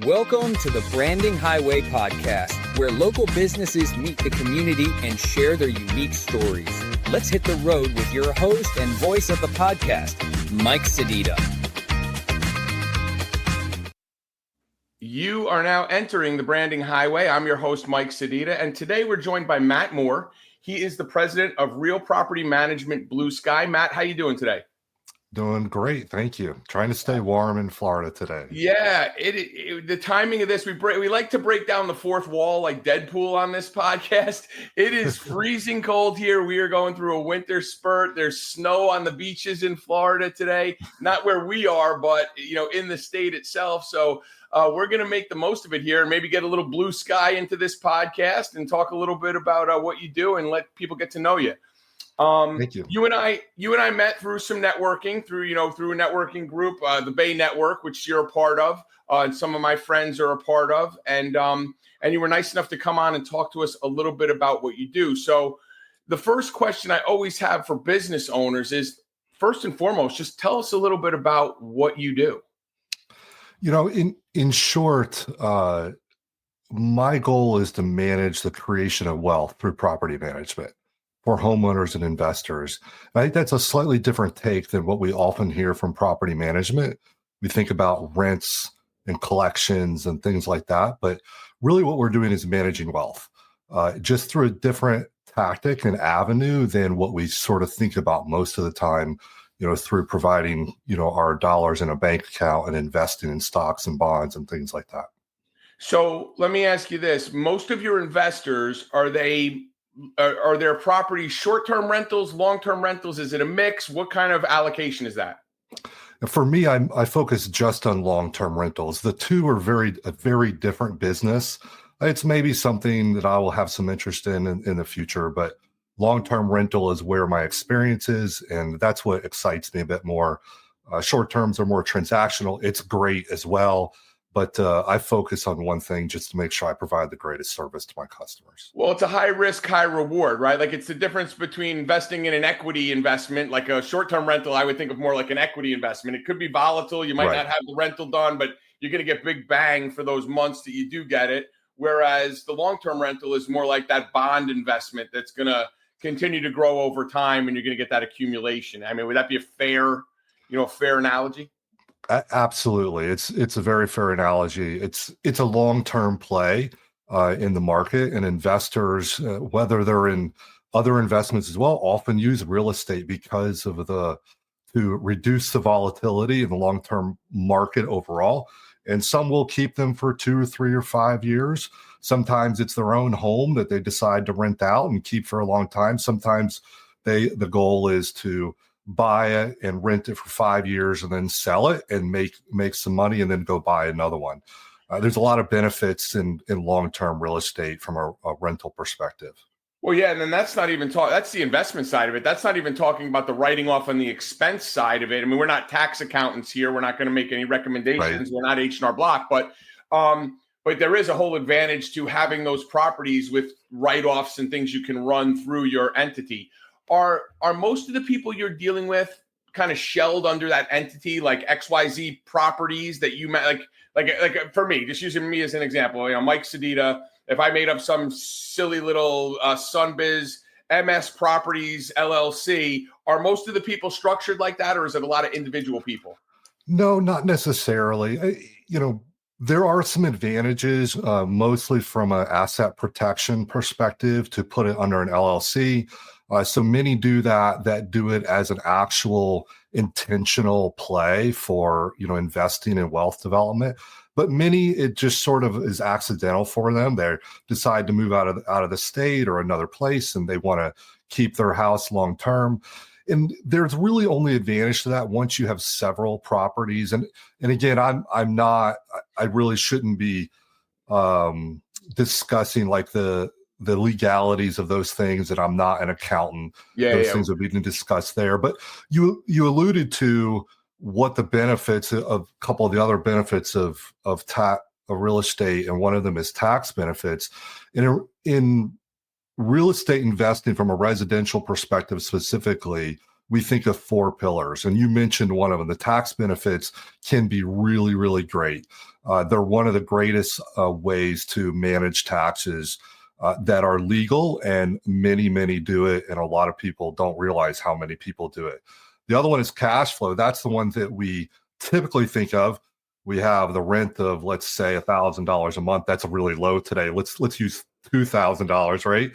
Welcome to the Branding Highway podcast, where local businesses meet the community and share their unique stories. Let's hit the road with your host and voice of the podcast, Mike Sedita. You are now entering the Branding Highway. I'm your host, Mike Sedita, and today we're joined by Matt Moore. He is the president of Real Property Management Blue Sky. Matt, how you doing today? Doing great, thank you. Trying to stay warm in Florida today. Yeah, the timing of this, we like to break down the fourth wall like Deadpool on this podcast. It is freezing cold here. We are going through a winter spurt. There's snow on the beaches in Florida today. Not where we are, but in the state itself. So we're going to make the most of it here and maybe get a little blue sky into this podcast and talk a little bit about what you do and let people get to know you. Thank you. You and I met through some networking, through a networking group, the Bay Network, which you're a part of, and some of my friends are a part of, and you were nice enough to come on and talk to us a little bit about what you do. So, the first question I always have for business owners is, first and foremost, just tell us a little bit about what you do. In short, my goal is to manage the creation of wealth through property management for homeowners and investors. I think that's a slightly different take than what we often hear from property management. We think about rents and collections and things like that, but really what we're doing is managing wealth, just through a different tactic and avenue than what we sort of think about most of the time, through providing, our dollars in a bank account and investing in stocks and bonds and things like that. So let me ask you this. Most of your investors, are their properties short-term rentals, long-term rentals? Is it a mix? What kind of allocation is that? For me, I focus just on long-term rentals. The two are a very different business. It's maybe something that I will have some interest in the future, but long-term rental is where my experience is, and that's what excites me a bit more. Short-terms are more transactional. It's great as well. But I focus on one thing just to make sure I provide the greatest service to my customers. Well, it's a high risk, high reward, right? Like it's the difference between investing in an equity investment, like a short-term rental. I would think of more like an equity investment. It could be volatile. You might not have the rental done, but you're going to get big bang for those months that you do get it. Whereas the long-term rental is more like that bond investment that's going to continue to grow over time, and you're going to get that accumulation. I mean, would that be a fair analogy? Absolutely. It's a very fair analogy. It's a long-term play in the market, and investors, whether they're in other investments as well, often use real estate because of to reduce the volatility in the long-term market overall. And some will keep them for 2 or 3 or 5 years. Sometimes it's their own home that they decide to rent out and keep for a long time. Sometimes the goal is to buy it and rent it for 5 years and then sell it and make some money and then go buy another one. There's a lot of benefits in long-term real estate from a rental perspective. Well, yeah, and then that's not even that's the investment side of it. That's not even talking about the writing off on the expense side of it. I mean, we're not tax accountants here. We're not going to make any recommendations. Right. We're not H&R Block, but there is a whole advantage to having those properties with write-offs and things you can run through your entity. Are most of the people you're dealing with kind of shelled under that entity, like XYZ properties that you like for me, just using me as an example, Mike Sedita, if I made up some silly little Sunbiz MS Properties LLC, are most of the people structured like that, or is it a lot of individual people? No, not necessarily. There are some advantages, mostly from an asset protection perspective, to put it under an LLC. So many do that do it as an actual intentional play for, investing in wealth development. But many, it just sort of is accidental for them. They decide to move out of the state or another place, and they want to keep their house long term. And there's really only advantage to that once you have several properties. And again, I really shouldn't be discussing like the legalities of those things, and I'm not an accountant. Things that we can discuss there. But you alluded to what the benefits of a couple of the other benefits of real estate, and one of them is tax benefits. In real estate investing from a residential perspective specifically, we think of 4 pillars. And you mentioned one of them. The tax benefits can be really, really great. They're one of the greatest ways to manage taxes that are legal, and many, many do it. And a lot of people don't realize how many people do it. The other one is cash flow. That's the one that we typically think of. We have the rent of, let's say, $1,000 a month. That's really low today. Let's use $2,000, right?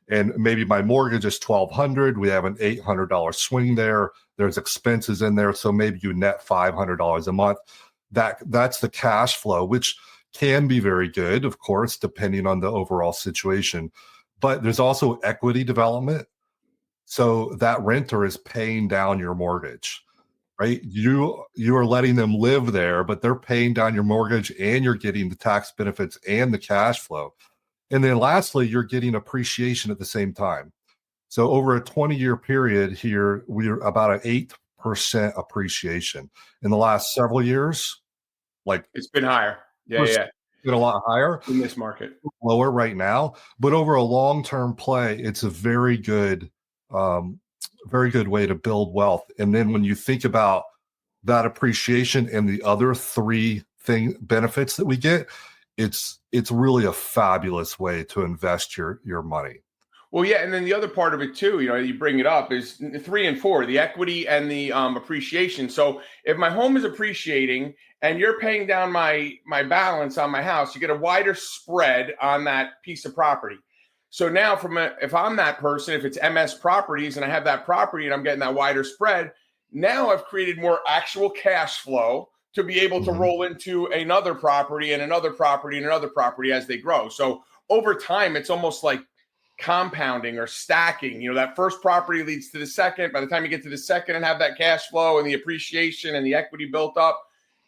And maybe my mortgage is $1,200. We have an $800 swing there. There's expenses in there, so maybe you net $500 a month. That's the cash flow, which can be very good, of course, depending on the overall situation. But there's also equity development. So that renter is paying down your mortgage, right? You are letting them live there, but they're paying down your mortgage, and you're getting the tax benefits and the cash flow. And then lastly, you're getting appreciation at the same time. So over a 20-year period here, we're about an 8% appreciation. In the last several years, like it's been higher. Yeah. it's been a lot higher in this market. Lower right now, but over a long-term play, it's a very good way to build wealth. And then when you think about that appreciation and the other 3 benefits that we get, it's really a fabulous way to invest your money. Well, yeah, and then the other part of it too, you bring it up, is 3 and 4, the equity and the appreciation. So if my home is appreciating and you're paying down my balance on my house, you get a wider spread on that piece of property. So now if I'm that person, if it's MS Properties and I have that property and I'm getting that wider spread, now I've created more actual cash flow to be able to roll into another property and another property and another property as they grow. So over time, it's almost like compounding or stacking. That first property leads to the second. By the time you get to the second and have that cash flow and the appreciation and the equity built up,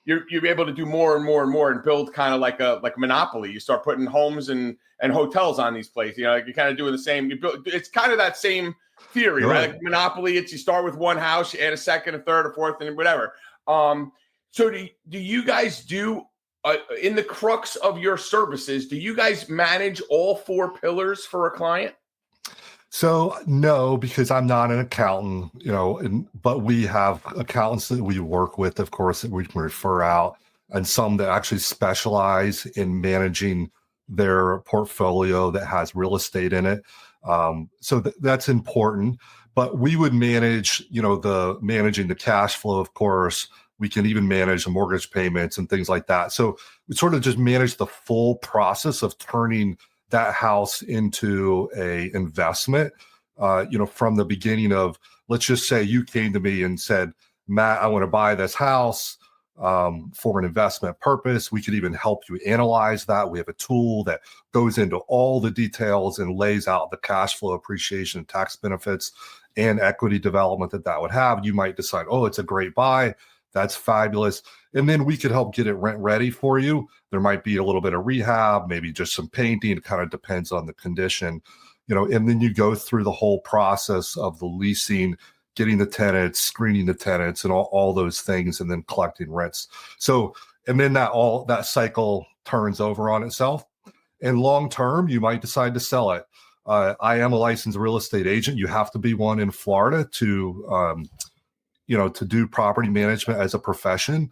you're able to do more and more and more and build kind of like a monopoly. You start putting homes and hotels on these places. You're kind of doing the same. It's kind of that same theory, right? Like monopoly. You start with one house, you add a second, a third, a fourth, and whatever. So do you guys do, in the crux of your services, do you guys manage all 4 pillars for a client? So no, because I'm not an accountant, but we have accountants that we work with, of course, that we can refer out, and some that actually specialize in managing their portfolio that has real estate in it. So that's important. But we would manage, managing the cash flow, of course. We can even manage the mortgage payments and things like that. So we sort of just manage the full process of turning that house into a investment, from the beginning of, let's just say you came to me and said, Matt, I want to buy this house for an investment purpose. We could even help you analyze that. We have a tool that goes into all the details and lays out the cash flow appreciation, tax benefits, and equity development that would have. You might decide, oh, it's a great buy. That's fabulous. And then we could help get it rent ready for you. There might be a little bit of rehab, maybe just some painting. It kind of depends on the condition, and then you go through the whole process of the leasing, getting the tenants, screening the tenants, and all those things, and then collecting rents. So, and then that cycle turns over on itself. And long term, you might decide to sell it. I am a licensed real estate agent. You have to be one in Florida to do property management as a profession.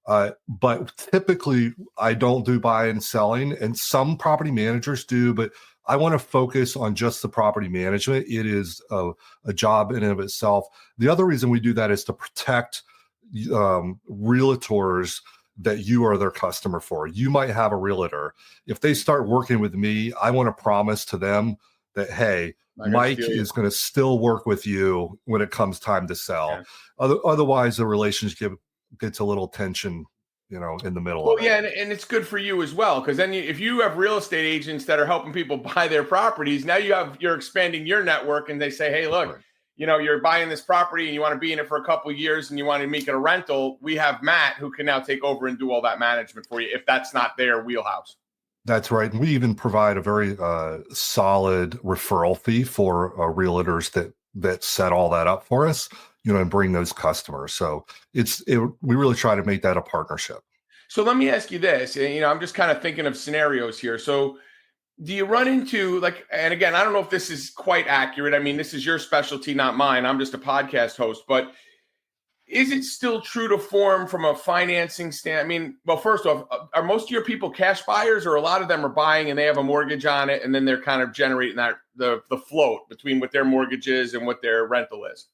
But typically I don't do buy and selling, and some property managers do, but I want to focus on just the property management. It is a job in and of itself. The other reason we do that is to protect realtors that you are their customer for. You might have a realtor. If they start working with me, I want to promise to them that, hey, Mike is going to still work with you when it comes time to sell. Yeah. Otherwise, the relationship gets a little tension, in the middle of it. Yeah, and it's good for you as well, because then if you have real estate agents that are helping people buy their properties, now you're expanding your network, and they say, hey, look, right, you're buying this property and you want to be in it for a couple of years and you want to make it a rental. We have Matt who can now take over and do all that management for you if that's not their wheelhouse. That's right. We even provide a very solid referral fee for realtors that set all that up for us, and bring those customers. So we really try to make that a partnership. So let me ask you this, I'm just kind of thinking of scenarios here. So do you run into like, and again, I don't know if this is quite accurate. I mean, this is your specialty, not mine. I'm just a podcast host, but is it still true to form from a financing stand? I mean, well, first off, are most of your people cash buyers, or a lot of them are buying and they have a mortgage on it, and then they're kind of generating that the float between what their mortgage is and what their rental is?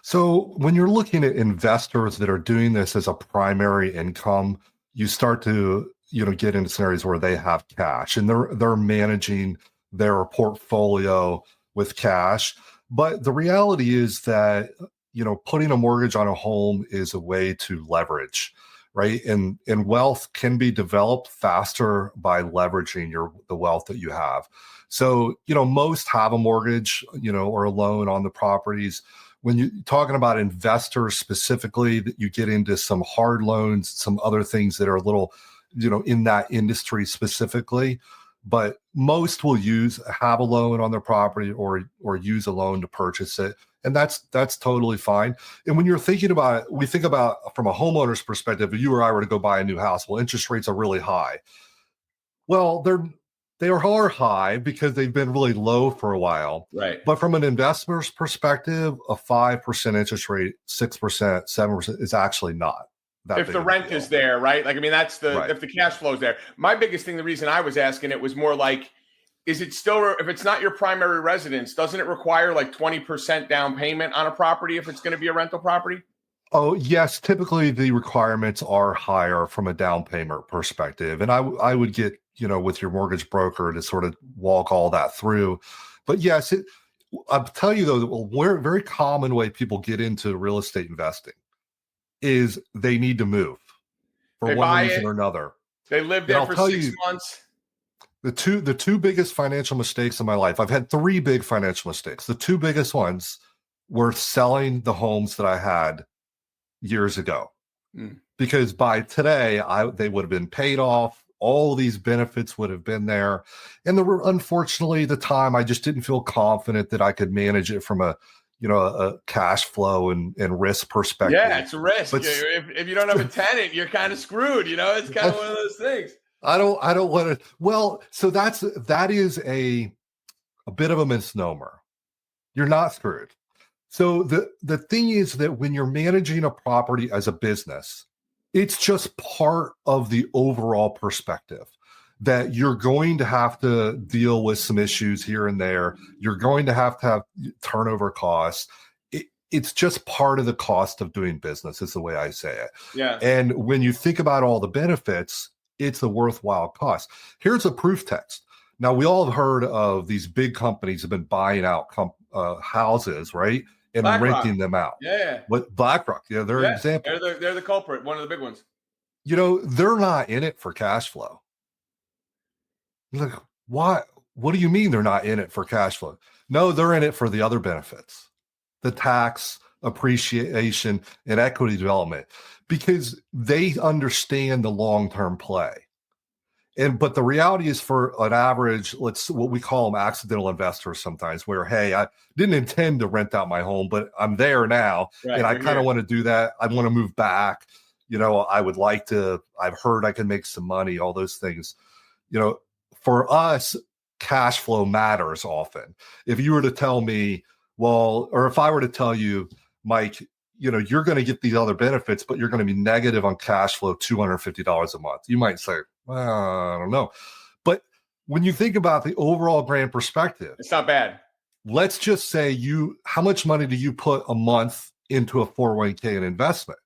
So when you're looking at investors that are doing this as a primary income, you start to, get into scenarios where they have cash and they're managing their portfolio with cash. But the reality is that, putting a mortgage on a home is a way to leverage, right? And wealth can be developed faster by leveraging the wealth that you have. So, most have a mortgage, or a loan on the properties. When you're talking about investors specifically, that you get into some hard loans, some other things that are a little, in that industry specifically. But most will have a loan on their property or use a loan to purchase it. And that's totally fine. And when you're thinking about it, we think about from a homeowner's perspective, if you or I were to go buy a new house, well, interest rates are really high. Well, they are high because they've been really low for a while. Right. But from an investor's perspective, a 5% interest rate, 6%, 7% is actually not that if big the of a rent deal. is there, right? Like, I mean, that's Right. if the cash flow is there. My biggest thing, the reason I was asking it was more like, is it still, if it's not your primary residence, doesn't it require like 20% down payment on a property if it's going to be a rental property? Oh, yes. Typically, the requirements are higher from a down payment perspective. And I would get, with your mortgage broker to sort of walk all that through. But yes, I'll tell you, though, that a very common way people get into real estate investing is they need to move for one reason or another. They live there for 6 months. The two biggest financial mistakes in my life, I've had 3 big financial mistakes. The 2 biggest ones were selling the homes that I had years ago, because by today they would have been paid off. All these benefits would have been there. And there were, unfortunately, at the time, I just didn't feel confident that I could manage it from a cash flow and risk perspective. Yeah, it's a risk. But if you don't have a tenant, you're kind of screwed. It's kind of one of those things. I don't want to. Well, so that is a bit of a misnomer. You're not screwed. So the thing is that when you're managing a property as a business, it's just part of the overall perspective that you're going to have to deal with some issues here and there. You're going to have turnover costs. It's just part of the cost of doing business, is the way I say it. Yeah. And when you think about all the benefits, it's a worthwhile cost. Here's a proof text. Now, we all have heard of these big companies have been buying out houses, right? And BlackRock. renting them out. Yeah. What BlackRock? Yeah, they're an example. They're the culprit, one of the big ones. They're not in it for cash flow. Like, why? What do you mean they're not in it for cash flow? No, they're in it for the other benefits, the tax appreciation and equity development, because they understand the long-term play. But the reality is, for an average, what we call them accidental investors sometimes, where, hey, I didn't intend to rent out my home, but I'm there now, right, and I kind of want to do that. I want to move back. I would like to. I've heard I can make some money. All those things. For us, cash flow matters often. If you were to tell me, or if I were to tell you, Mike, you're going to get these other benefits, but you're going to be negative on cash flow $250 a month, you might say, well, I don't know. But when you think about the overall grand perspective, it's not bad. Let's just say how much money do you put a month into a 401k and investment?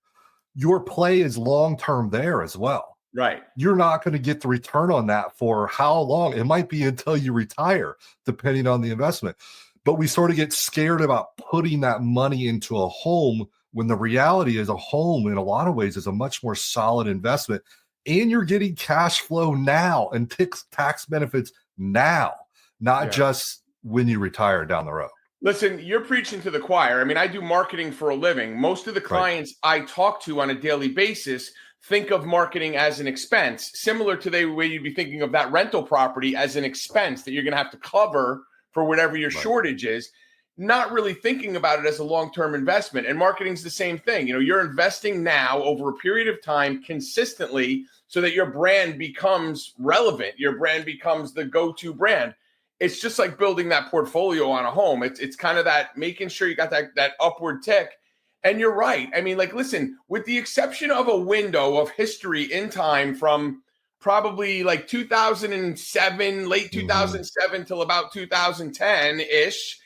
Your play is long-term there as well. Right. You're not going to get the return on that for how long? It might be until you retire, depending on the investment. But we sort of get scared about putting that money into a home, when the reality is a home in a lot of ways is a much more solid investment. And you're getting cash flow now and tax benefits now, not just when you retire down the road. Listen, you're preaching to the choir. I mean, I do marketing for a living. Most of the clients I talk to on a daily basis think of marketing as an expense, similar to the way you'd be thinking of that rental property as an expense that you're going to have to cover for whatever your shortage is. not really thinking about it as a long-term investment. And marketing's the same thing. You're investing now over a period of time consistently so that your brand becomes relevant. Your brand becomes the go-to brand. It's just like building that portfolio on a home. It's kind of that making sure you got that upward tick. And you're right. I mean, like, listen, with the exception of a window of history in time from probably like 2007, late 2007 till about 2010-ish,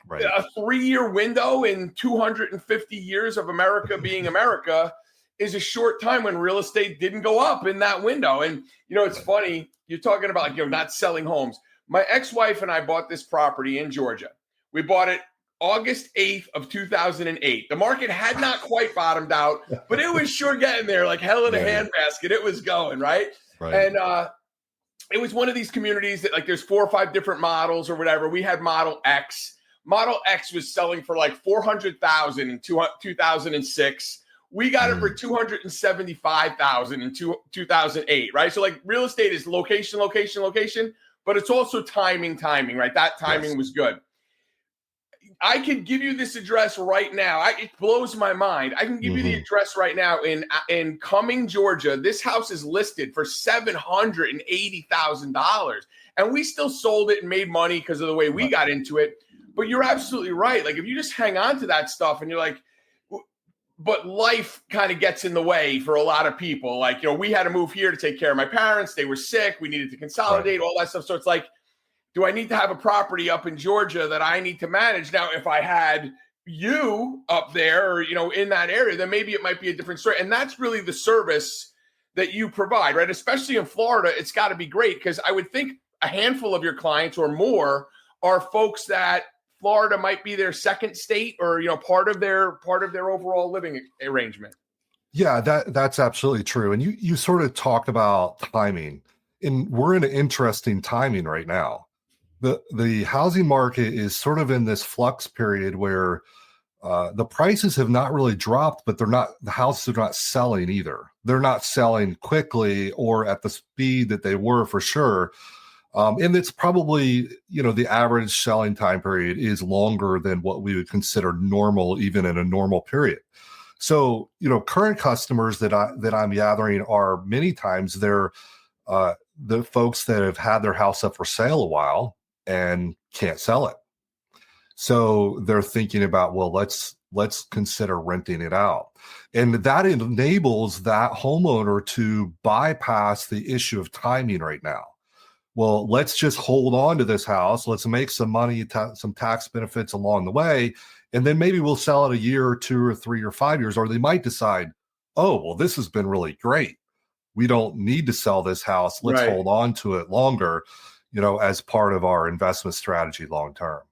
Right. a 3-year window in 250 years of America being America is a short time when real estate didn't go up in that window. And, it's funny. You're talking about, like, not selling homes. My ex-wife and I bought this property in Georgia. We bought it August 8th of 2008. The market had not quite bottomed out, but it was sure getting there, like hell in a handbasket. It was going, right? And it was one of these communities that, like, there's 4 or 5 different models or whatever. We had Model X. Model X was selling for like $400,000 in 2006. We got it for $275,000 in 2008, right? So, like, real estate is location, but it's also timing, right? That timing was good. I can give you this address right now. It blows my mind. I can give you the address right now in Cumming, Georgia. This house is listed for $780,000, and we still sold it and made money because of the way we got into it. But you're absolutely right. Like, if you just hang on to that stuff and you're like, but life kind of gets in the way for a lot of people. Like, we had to move here to take care of my parents. They were sick. We needed to consolidate, all that stuff. So it's like, do I need to have a property up in Georgia that I need to manage? Now, if I had you up there or, in that area, then maybe it might be a different story. And that's really the service that you provide, right? Especially in Florida, it's got to be great because I would think a handful of your clients or more are folks that Florida might be their second state or, part of their overall living arrangement. Yeah, that's absolutely true. And you sort of talk about timing, and we're in an interesting timing right now. The housing market is sort of in this flux period where the prices have not really dropped, but the houses are not selling either. They're not selling quickly or at the speed that they were for sure. And it's probably, the average selling time period is longer than what we would consider normal, even in a normal period. So, current customers that I'm gathering are many times they're the folks that have had their house up for sale a while and can't sell it. So they're thinking about, well, let's consider renting it out. And that enables that homeowner to bypass the issue of timing right now. Well, let's just hold on to this house. Let's make some money, some tax benefits along the way. And then maybe we'll sell it a year or 2 or 3 or 5 years, or they might decide, oh, well, this has been really great. We don't need to sell this house. Let's hold on to it longer, as part of our investment strategy long term.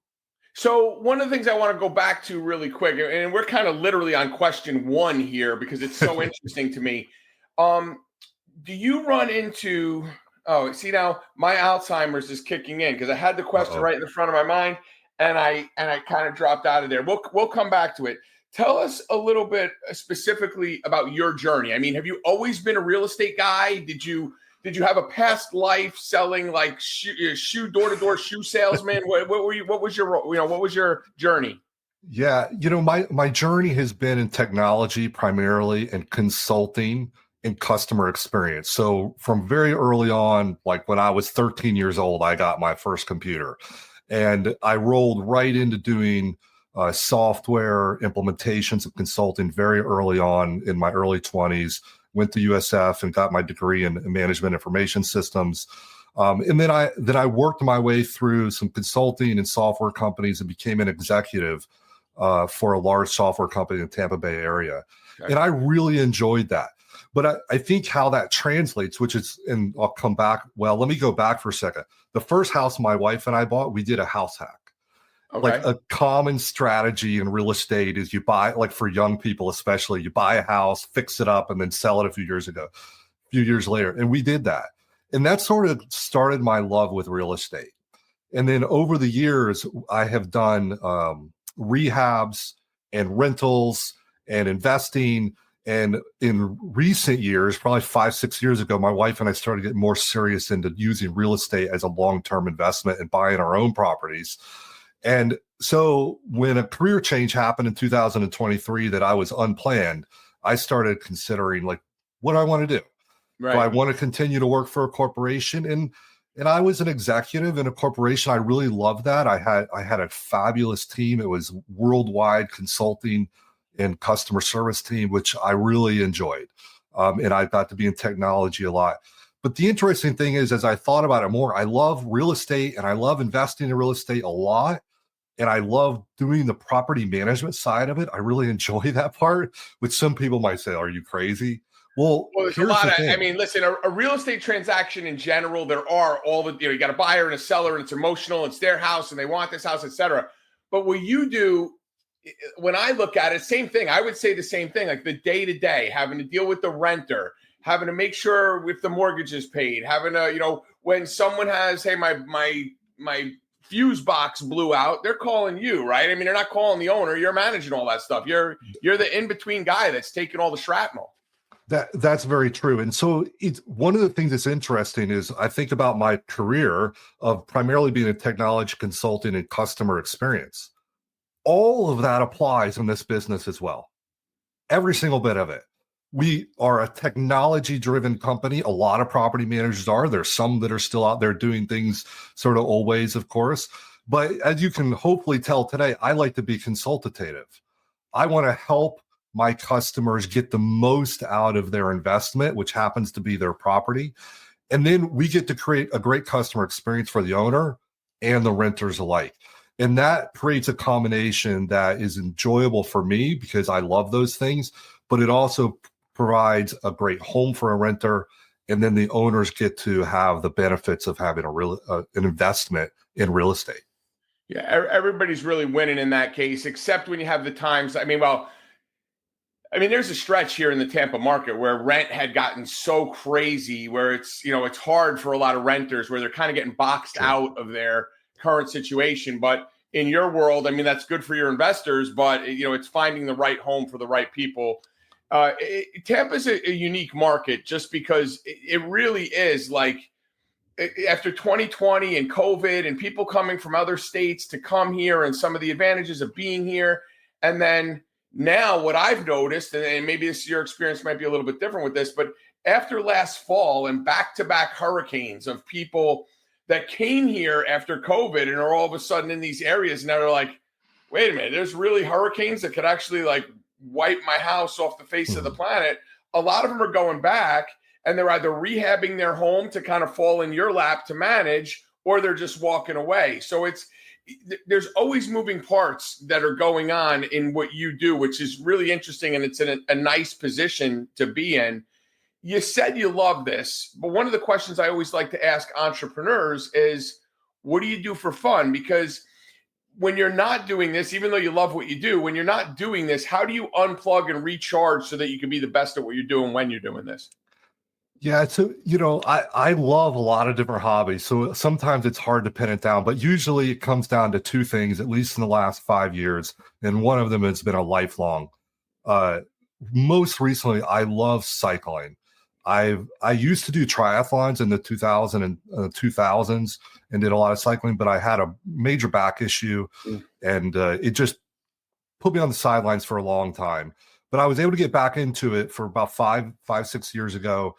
So one of the things I want to go back to really quick, and we're kind of literally on question 1 here because it's so interesting to me. Do you run into... Oh, see, now my Alzheimer's is kicking in because I had the question right in the front of my mind, and I kind of dropped out of there. We'll come back to it. Tell us a little bit specifically about your journey. I mean, have you always been a real estate guy? Did you have a past life selling like shoe door-to-door shoe salesman? What was your journey? Yeah, my journey has been in technology primarily and consulting and customer experience. So from very early on, like when I was 13 years old, I got my first computer, and I rolled right into doing software implementations and consulting very early on in my early 20s. Went to USF and got my degree in management information systems. And then I worked my way through some consulting and software companies and became an executive for a large software company in the Tampa Bay area. Okay. And I really enjoyed that. But I think how that translates, and I'll come back. Well, let me go back for a second. The first house my wife and I bought, we did a house hack. Okay. Like a common strategy in real estate is you buy, like for young people especially, you buy a house, fix it up, and then sell it a few years later. And we did that. And that sort of started my love with real estate. And then over the years, I have done rehabs and rentals and investing. And in recent years, probably 5-6 years ago, my wife and I started getting more serious into using real estate as a long-term investment and buying our own properties. And so when a career change happened in 2023 that I was unplanned, I started considering like, what do I want to do? Right. Do I want to continue to work for a corporation? And I was an executive in a corporation. I really loved that. I had a fabulous team. It was worldwide consulting and customer service team, which I really enjoyed. And I got to be in technology a lot. But the interesting thing is, as I thought about it more, I love real estate and I love investing in real estate a lot. And I love doing the property management side of it. I really enjoy that part, which some people might say, are you crazy? Well, there's a lot of, I mean, listen, a real estate transaction in general, there are all the, you got a buyer and a seller and it's emotional, it's their house and they want this house, etc. But what you do, when I look at it, same thing. I would say the same thing, like the day to day, having to deal with the renter, having to make sure if the mortgage is paid, having to, when someone has, hey, my fuse box blew out, they're calling you, right? I mean, they're not calling the owner. You're managing all that stuff. You're the in-between guy that's taking all the shrapnel. That's very true. And so it's one of the things that's interesting is I think about my career of primarily being a technology consultant and customer experience. All of that applies in this business as well. Every single bit of it. We are a technology-driven company. A lot of property managers are. There's some that are still out there doing things sort of old ways, of course. But as you can hopefully tell today, I like to be consultative. I want to help my customers get the most out of their investment, which happens to be their property. And then we get to create a great customer experience for the owner and the renters alike. And that creates a combination that is enjoyable for me because I love those things, but it also provides a great home for a renter. And then the owners get to have the benefits of having an investment in real estate. Yeah, everybody's really winning in that case, except when you have the times. There's a stretch here in the Tampa market where rent had gotten so crazy where it's hard for a lot of renters where they're kind of getting boxed out of their current situation. But in your world, that's good for your investors, but it's finding the right home for the right people. Tampa's a unique market just because it really is like after 2020 and COVID and people coming from other states to come here and some of the advantages of being here. And then now what I've noticed, and maybe your experience might be a little bit different with this, but after last fall and back-to-back hurricanes of people that came here after COVID and are all of a sudden in these areas, now they're like, wait a minute, there's really hurricanes that could actually like wipe my house off the face of the planet. A lot of them are going back and they're either rehabbing their home to kind of fall in your lap to manage, or they're just walking away. So there's always moving parts that are going on in what you do, which is really interesting. And it's in a nice position to be in. You said you love this, but one of the questions I always like to ask entrepreneurs is, what do you do for fun? Because when you're not doing this, even though you love what you do, when you're not doing this, how do you unplug and recharge so that you can be the best at what you're doing when you're doing this? Yeah, so, I love a lot of different hobbies. So sometimes it's hard to pin it down, but usually it comes down to two things, at least in the last 5 years. And one of them has been a lifelong. Most recently, I love cycling. I used to do triathlons in the 2000s and did a lot of cycling, but I had a major back issue and it just put me on the sidelines for a long time. But I was able to get back into it for about 6 years ago.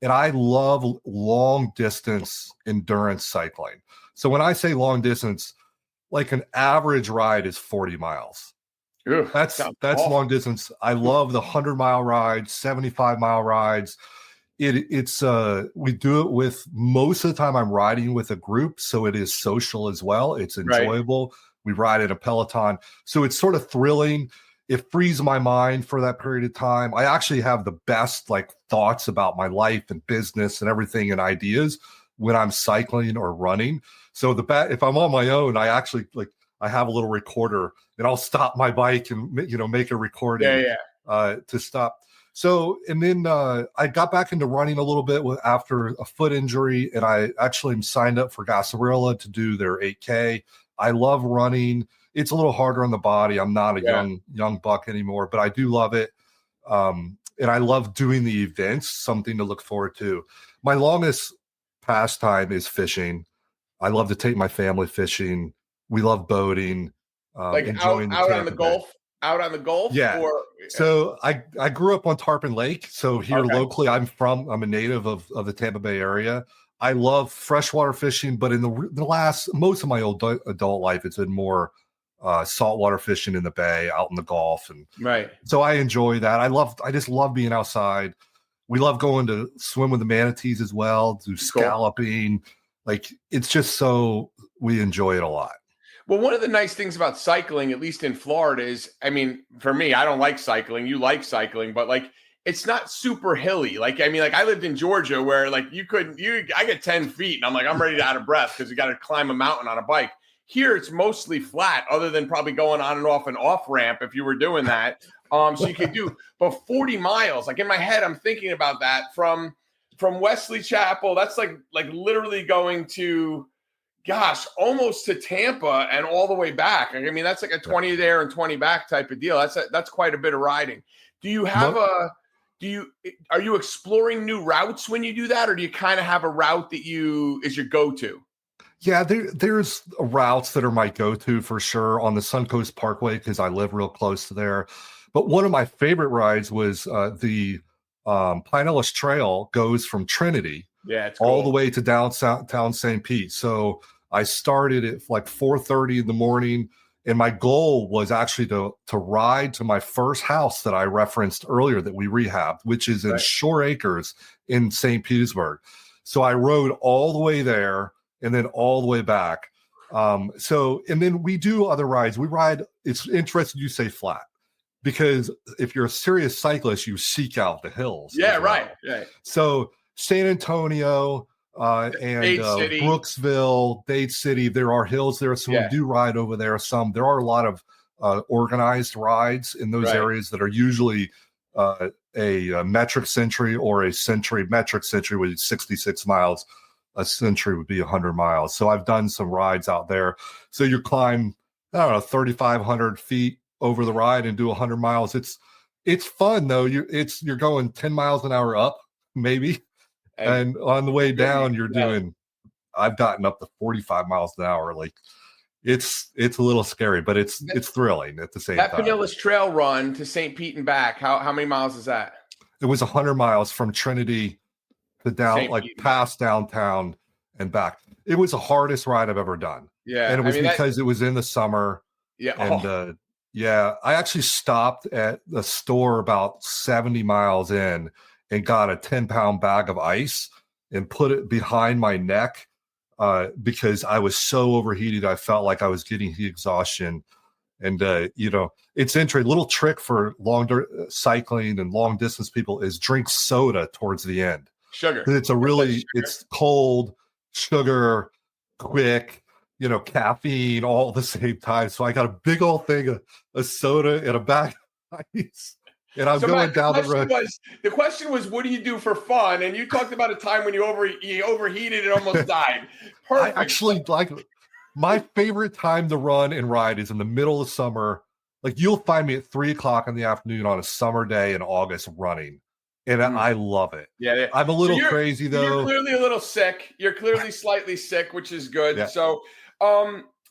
And I love long distance endurance cycling. So when I say long distance, like an average ride is 40 miles. Ew, that's long distance. I love the 100-mile rides, 75-mile rides. It's we do it with, most of the time I'm riding with a group, so it is social as well. It's enjoyable. Right. We ride in a Peloton, so it's sort of thrilling. It frees my mind for that period of time. I actually have the best thoughts about my life and business and everything and ideas when I'm cycling or running. So if I'm on my own, I actually I have a little recorder and I'll stop my bike and make a recording to stop. So, and then I got back into running a little bit after a foot injury, and I actually am signed up for Gasparilla to do their 8K. I love running. It's a little harder on the body. I'm not a young buck anymore, but I do love it. And I love doing the events, something to look forward to. My longest pastime is fishing. I love to take my family fishing. We love boating, Like enjoying the out on the Tampa Bay. Gulf, out on the Gulf, Yeah. or So I grew up on Tarpon Lake. So here okay, locally, I'm a native of the Tampa Bay area. I love freshwater fishing, but in most of my adult life, it's been more saltwater fishing in the bay, out in the Gulf, and right. so I enjoy that. I just love being outside. We love going to swim with the manatees as well, do Cool. scalloping. Like it's just so we enjoy it a lot. Well, one of the nice things about cycling, at least in Florida, is, I mean, for me, I don't like cycling. You like cycling, but like it's not super hilly. Like, I mean, like I lived in Georgia where like I get 10 feet and I'm like, I'm ready to out of breath because you got to climb a mountain on a bike. Here, it's mostly flat, other than probably going on and off an off ramp if you were doing that. So you could do, but 40 miles. Like in my head, I'm thinking about that from Wesley Chapel. That's like literally going to, gosh, almost to Tampa and all the way back. I mean, that's like a 20 there and 20 back type of deal. That's quite a bit of riding. Do you have are you exploring new routes when you do that, or do you kind of have a route that is your go-to? Yeah, there's routes that are my go-to for sure on the Suncoast Parkway because I live real close to there. But one of my favorite rides was the Pinellas Trail goes from Trinity all the way to downtown St. Pete. So I started at like 4:30 in the morning, and my goal was actually to ride to my first house that I referenced earlier that we rehabbed, which is in Shore Acres in St. Petersburg. So I rode all the way there and then all the way back. And then we do other rides. We ride, it's interesting you say flat, because if you're a serious cyclist, you seek out the hills. Yeah, well. right. So San Antonio and Brooksville, Dade City, there are hills there. So we do ride over there some. There are a lot of organized rides in those areas that are usually a metric century or a metric century with 66 miles. A century would be 100 miles. So I've done some rides out there. So you climb, I don't know, 3,500 feet over the ride and do 100 miles. It's fun though. You're going 10 miles an hour up, maybe. And on the way down, you're doing, I've gotten up to 45 miles an hour. Like it's a little scary, but it's thrilling at the same time. That Pinellas Trail run to St. Pete and back, how many miles is that? It was 100 miles from Trinity to past downtown and back. It was the hardest ride I've ever done. Yeah. And it was because it was in the summer. Yeah. And I actually stopped at the store about 70 miles in and got a 10-pound bag of ice and put it behind my neck because I was so overheated. I felt like I was getting heat exhaustion. And, it's interesting. Little trick for cycling and long distance people is drink soda towards the end. Sugar. It's cold, sugar, quick, caffeine all at the same time. So I got a big old thing of soda and a bag of ice. And I'm going down the road. The question was, what do you do for fun? And you talked about a time when you overheated and almost died. Perfect. I actually my favorite time to run and ride is in the middle of summer. Like you'll find me at 3:00 in the afternoon on a summer day in August running. And I love it. Yeah, I'm a little crazy though. You're clearly a little sick. You're clearly slightly sick, which is good. Yeah. So,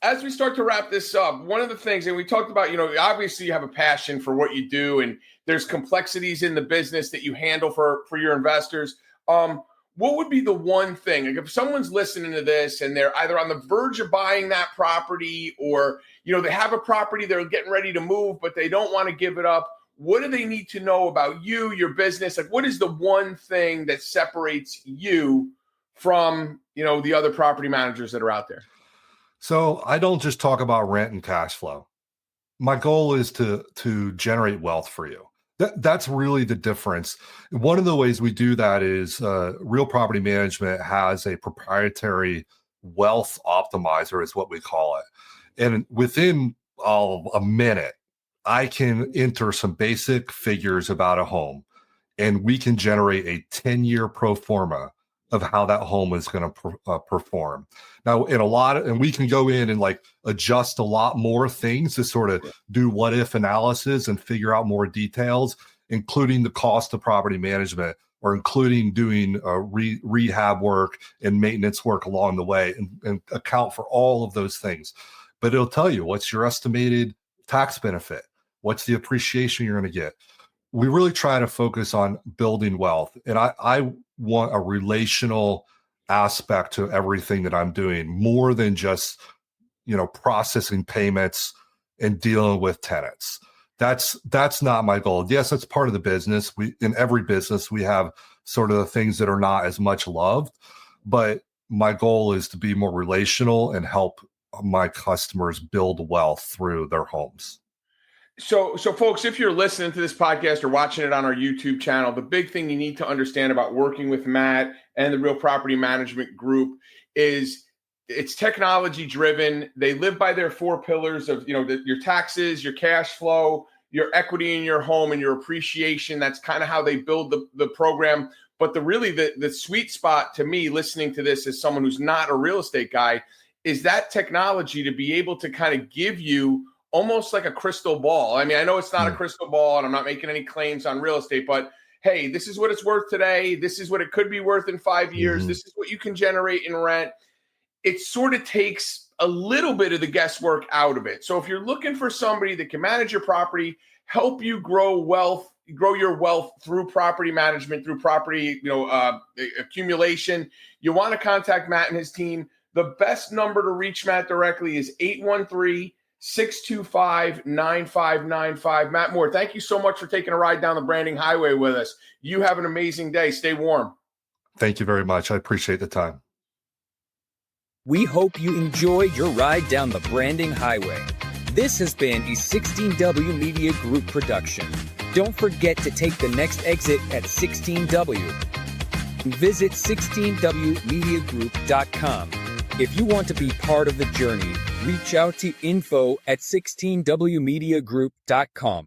as we start to wrap this up, one of the things, and we talked about, obviously you have a passion for what you do, and there's complexities in the business that you handle for your investors. What would be the one thing, like if someone's listening to this and they're either on the verge of buying that property or, they have a property, they're getting ready to move, but they don't want to give it up. What do they need to know about you, your business? Like, what is the one thing that separates you from, the other property managers that are out there? So I don't just talk about rent and cash flow. My goal is to generate wealth for you. That's really the difference. One of the ways we do that is Real Property Management has a proprietary wealth optimizer is what we call it. And within a minute, I can enter some basic figures about a home, and we can generate a 10-year pro forma of how that home is going to perform. Now, and we can go in and adjust a lot more things to sort of do what if analysis and figure out more details, including the cost of property management or including doing rehab work and maintenance work along the way and account for all of those things. but it'll tell you what's your estimated tax benefit, what's the appreciation you're going to get. We really try to focus on building wealth. And I want a relational aspect to everything that I'm doing, more than just, processing payments and dealing with tenants. That's not my goal. Yes, that's part of the business. In every business, we have sort of the things that are not as much loved, but my goal is to be more relational and help my customers build wealth through their homes. So folks, if you're listening to this podcast or watching it on our YouTube channel, the big thing you need to understand about working with Matt and the Real Property Management Group is it's technology driven. They live by their 4 pillars of, your taxes, your cash flow, your equity in your home, and your appreciation. That's kind of how they build the program. But the sweet spot to me, listening to this as someone who's not a real estate guy, is that technology to be able to kind of give you almost like a crystal ball. I mean, I know it's not a crystal ball and I'm not making any claims on real estate, but hey, this is what it's worth today. This is what it could be worth in 5 years. Mm-hmm. This is what you can generate in rent. It sort of takes a little bit of the guesswork out of it. So if you're looking for somebody that can manage your property, help you grow your wealth through property management, through property, accumulation, you want to contact Matt and his team. The best number to reach Matt directly is 813-625-9595. Matt Moore, thank you so much for taking a ride down the branding highway with us. You have an amazing day. Stay warm. Thank you very much. I appreciate the time. We hope you enjoyed your ride down the branding highway. This has been a 16W Media Group production. Don't forget to take the next exit at 16W. Visit 16wmediagroup.com. If you want to be part of the journey, reach out to info@16wmediagroup.com.